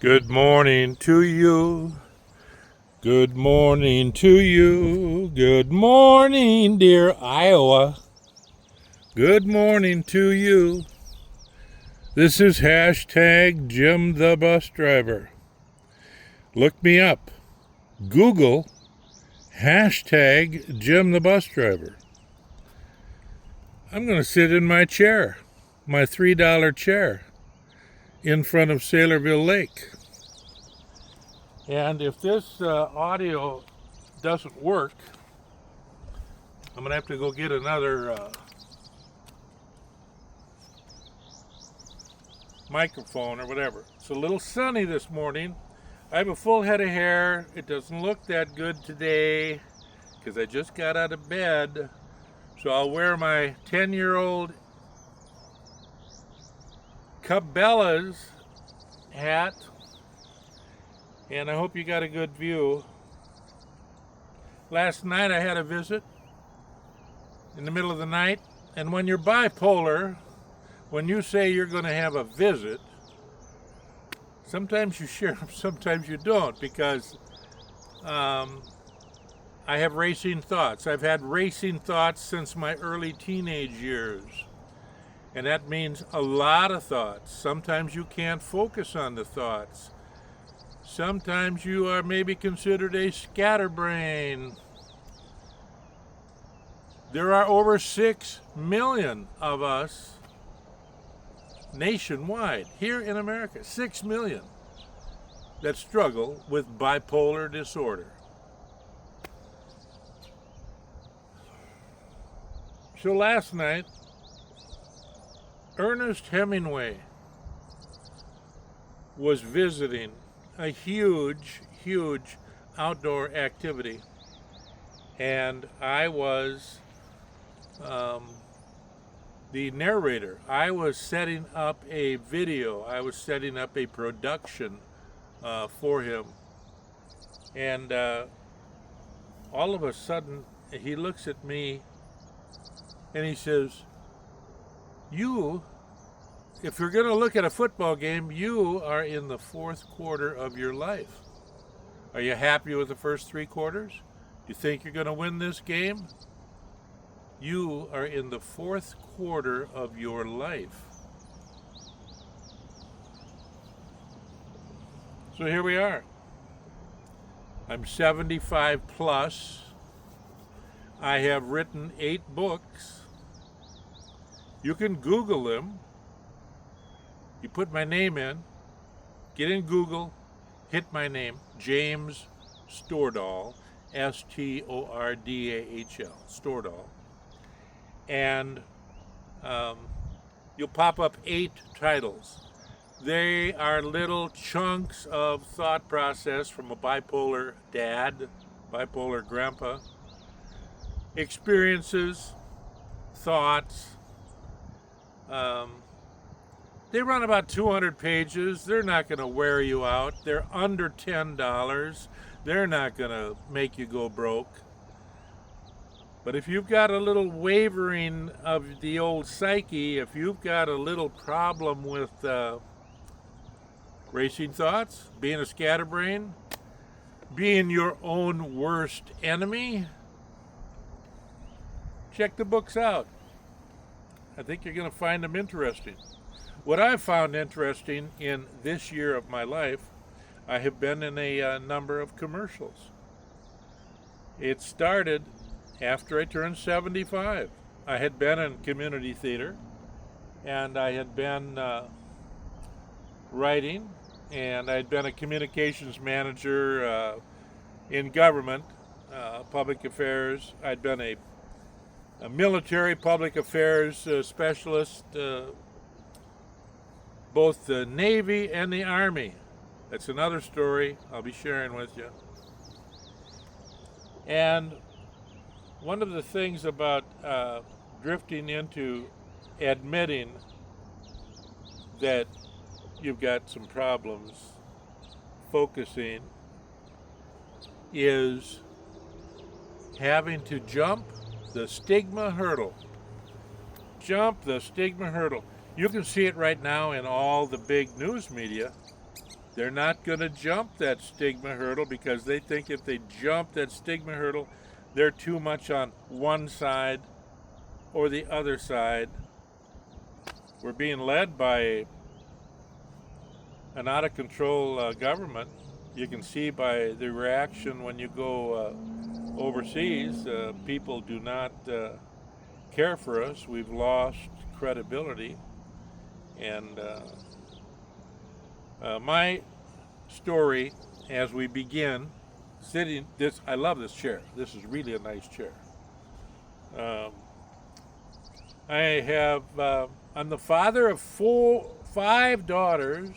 Good morning to you. Good morning to you. Good morning, dear Iowa. Good morning to you. This is hashtag Jim the Bus Driver. Look me up. Google hashtag Jim the Bus Driver. I'm going to sit in my chair, my $3 chair, in front of Saylorville Lake. And if this audio doesn't work, I'm going to have to go get another microphone or whatever. It's a little sunny this morning. I have a full head of hair. It doesn't look that good today because I just got out of bed. So I'll wear my 10-year-old Cabela's hat. And I hope you got a good view. Last night I had a visit in the middle of the night. And when you're bipolar, when you say you're going to have a visit, sometimes you share them, sometimes you don't, because I have racing thoughts. I've had racing thoughts since my early teenage years. And that means a lot of thoughts. Sometimes you can't focus on the thoughts. Sometimes you are maybe considered a scatterbrain. There are over 6 million of us nationwide, here in America, 6 million that struggle with bipolar disorder. So last night, Ernest Hemingway was visiting a huge outdoor activity, and I was the narrator. I was setting up a video. I was setting up a production for him, and all of a sudden he looks at me and he says, if you're going to look at a football game, you are in the fourth quarter of your life. Are you happy with the first 3 quarters? Do you think you're going to win this game? You are in the fourth quarter of your life. So here we are. I'm 75 plus. I have written 8 books. You can Google them. You put my name in, get in Google, hit my name, James Stordahl, Stordahl, Stordahl, and you'll pop up 8 titles. They are little chunks of thought process from a bipolar dad, bipolar grandpa, experiences, thoughts. They run about 200 pages. They're not going to wear you out. They're under $10. They're not going to make you go broke. But if you've got a little wavering of the old psyche, if you've got a little problem with racing thoughts, being a scatterbrain, being your own worst enemy, check the books out. I think you're going to find them interesting. What I've found interesting in this year of my life, I have been in a number of commercials. It started after I turned 75. I had been in community theater, and I had been writing, and I had been a communications manager in government, public affairs. I'd been a military public affairs specialist, both the Navy and the Army. That's another story I'll be sharing with you. And one of the things about drifting into admitting that you've got some problems focusing is having to jump the stigma hurdle. Jump the stigma hurdle. You can see it right now in all the big news media. They're not going to jump that stigma hurdle because they think if they jump that stigma hurdle, they're too much on one side or the other side. We're being led by an out of control government. You can see by the reaction when you go overseas. People do not care for us. We've lost credibility. And my story as we begin sitting this, I love this chair. This is really a nice chair. I'm the father of 5 daughters.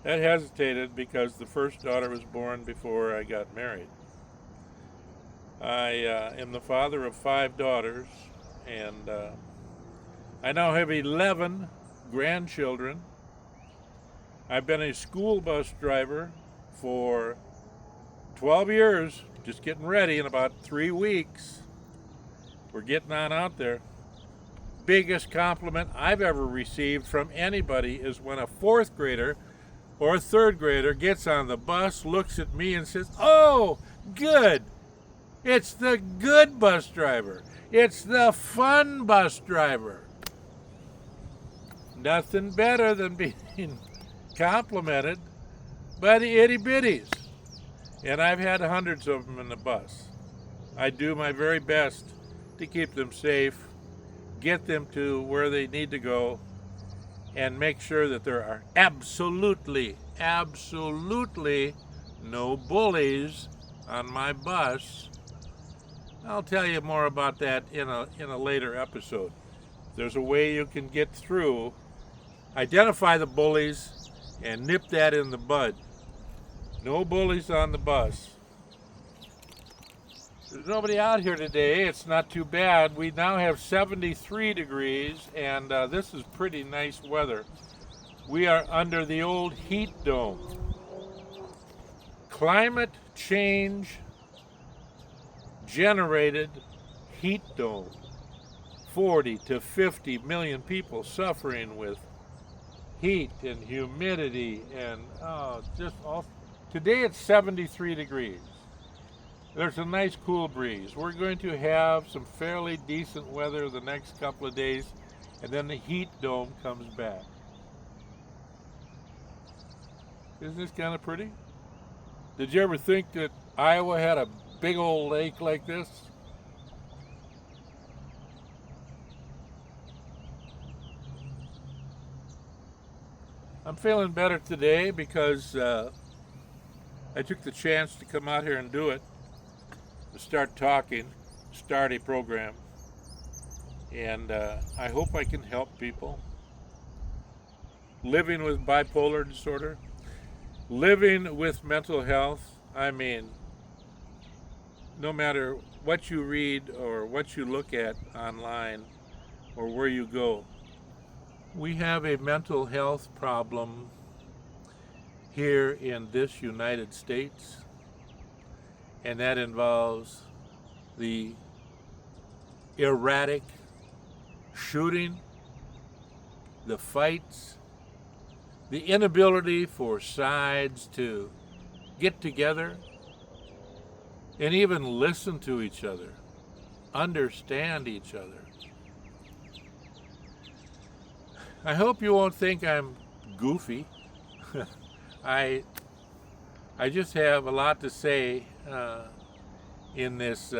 That hesitated because the first daughter was born before I got married. I am the father of 5 daughters, and I now have 11 grandchildren. I've been a school bus driver for 12 years, just getting ready in about 3 weeks. We're getting on out there. Biggest compliment I've ever received from anybody is when a 4th grader or a 3rd grader gets on the bus, looks at me and says, "Oh, good. It's the good bus driver. It's the fun bus driver." Nothing better than being complimented by the itty bitties. And I've had hundreds of them in the bus. I do my very best to keep them safe, get them to where they need to go, and make sure that there are absolutely no bullies on my bus. I'll tell you more about that in a later episode. There's a way you can get through, identify the bullies, and nip that in the bud. No bullies on the bus. There's nobody out here today. It's not too bad. We now have 73 degrees, and this is pretty nice weather. We are under the old heat dome. Climate change generated heat dome. 40 to 50 million people suffering with heat and humidity and just all. Today it's 73 degrees. There's a nice cool breeze. We're going to have some fairly decent weather the next couple of days, and then the heat dome comes back. Isn't this kind of pretty? Did you ever think that Iowa had a big old lake like this? I'm feeling better today because I took the chance to come out here and do it, to start talking, start a program, and I hope I can help people living with bipolar disorder, living with mental health. I mean, no matter what you read or what you look at online or where you go, we have a mental health problem here in this United States, and that involves the erratic shooting, the fights, the inability for sides to get together and even listen to each other, understand each other. I hope you won't think I'm goofy. I just have a lot to say in this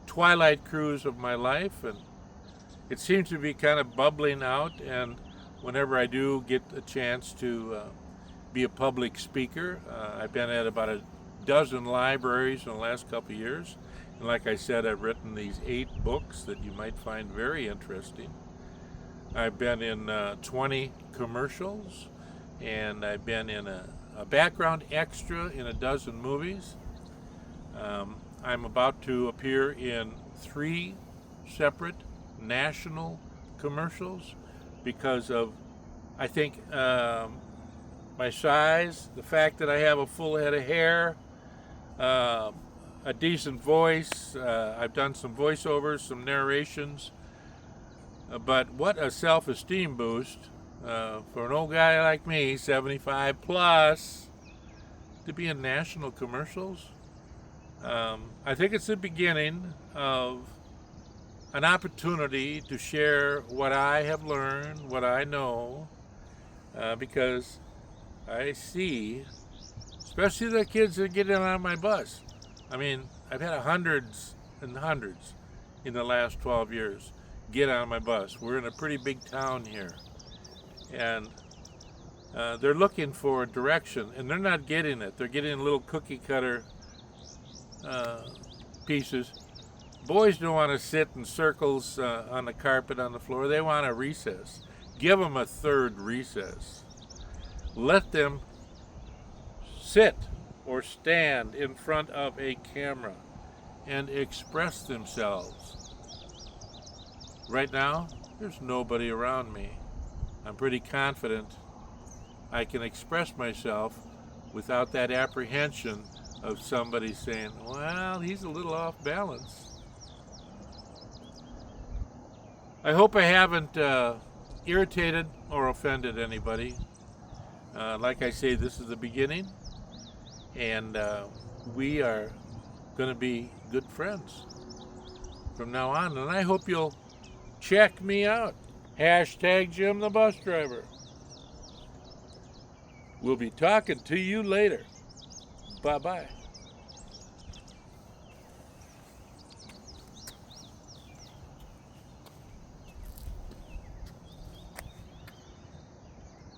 twilight cruise of my life, and it seems to be kind of bubbling out. And whenever I do get a chance to be a public speaker, I've been at about a dozen libraries in the last couple of years, and like I said, I've written these 8 books that you might find very interesting. I've been in 20 commercials, and I've been in a background extra in a dozen movies. I'm about to appear in 3 separate national commercials because of, I think, my size, the fact that I have a full head of hair, a decent voice. I've done some voiceovers, some narrations. But what a self-esteem boost For an old guy like me, 75 plus, to be in national commercials, I think it's the beginning of an opportunity to share what I have learned, what I know, because I see, especially the kids that get in on my bus. I mean, I've had hundreds and hundreds in the last 12 years get on my bus. We're in a pretty big town here, and they're looking for direction, and they're not getting it. They're getting little cookie cutter pieces. Boys don't want to sit in circles on the carpet on the floor. They want a recess. Give them a third recess. Let them sit or stand in front of a camera and express themselves. Right now, there's nobody around me. I'm pretty confident I can express myself without that apprehension of somebody saying, well, he's a little off balance. I hope I haven't irritated or offended anybody. Like I say, this is the beginning, and we are going to be good friends from now on. And I hope you'll check me out. Hashtag Jim the Bus Driver. We'll be talking to you later. Bye-bye.